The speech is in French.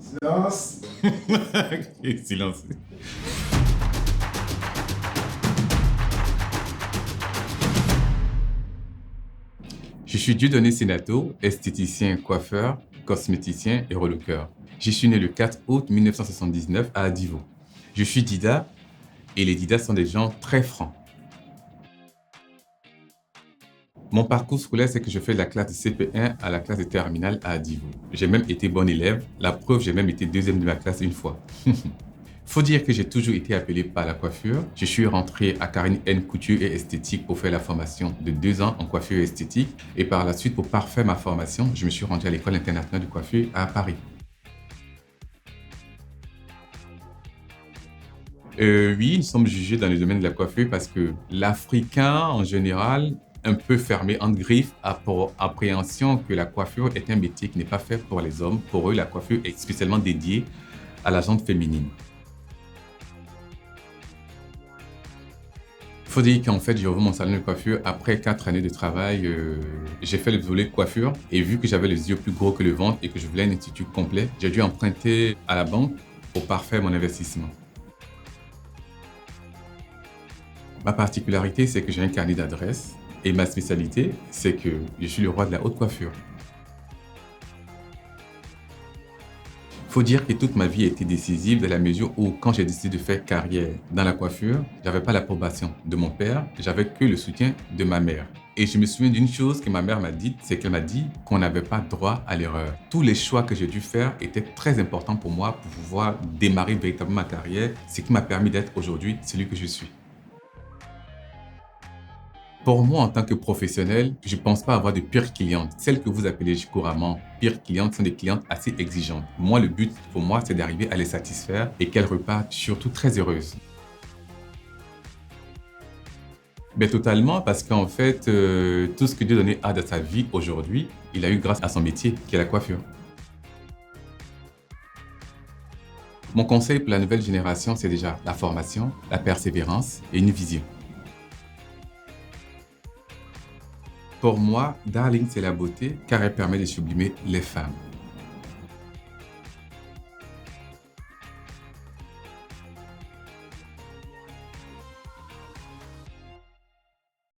Silence. Et silence. Je suis Dieudonné Senato, esthéticien, coiffeur, cosméticien et relooker. Je suis né le 4 août 1979 à Adivo. Je suis Dida et les Didas sont des gens très francs. Mon parcours scolaire, c'est que je fais de la classe de CP1 à la classe de terminale à Adivo. J'ai même été bon élève. La preuve, j'ai même été deuxième de ma classe une fois. Faut dire que j'ai toujours été appelé par la coiffure. Je suis rentré à Karine N Couture et Esthétique pour faire la formation de 2 ans en coiffure et esthétique. Et par la suite, pour parfaire ma formation, je me suis rendu à l'école internationale de coiffure à Paris. Oui, nous sommes jugés dans le domaine de la coiffure parce que l'Africain, en général, un peu fermé en griffe, a pour appréhension que la coiffure est un métier qui n'est pas fait pour les hommes. Pour eux, la coiffure est spécialement dédiée à la gente féminine. Il faut dire qu'en fait, j'ai ouvert mon salon de coiffure après 4 années de travail. J'ai fait le volet coiffure et vu que j'avais les yeux plus gros que le ventre et que je voulais un institut complet, j'ai dû emprunter à la banque pour parfaire mon investissement. Ma particularité, c'est que j'ai un carnet d'adresses et ma spécialité, c'est que je suis le roi de la haute coiffure. Faut dire que toute ma vie a été décisive dans la mesure où, quand j'ai décidé de faire carrière dans la coiffure, j'avais pas l'approbation de mon père, j'avais que le soutien de ma mère. Et je me souviens d'une chose que ma mère m'a dite, c'est qu'elle m'a dit qu'on n'avait pas droit à l'erreur. Tous les choix que j'ai dû faire étaient très importants pour moi pour pouvoir démarrer véritablement ma carrière, ce qui m'a permis d'être aujourd'hui celui que je suis. Pour moi, en tant que professionnel, je ne pense pas avoir de pires clientes. Celles que vous appelez couramment pires clientes sont des clientes assez exigeantes. Moi, le but pour moi, c'est d'arriver à les satisfaire et qu'elles repartent surtout très heureuses. Ben, totalement, parce qu'en fait, tout ce que Dieudonné a dans sa vie aujourd'hui, il a eu grâce à son métier, qui est la coiffure. Mon conseil pour la nouvelle génération, c'est déjà la formation, la persévérance et une vision. Pour moi, Darling, c'est la beauté car elle permet de sublimer les femmes.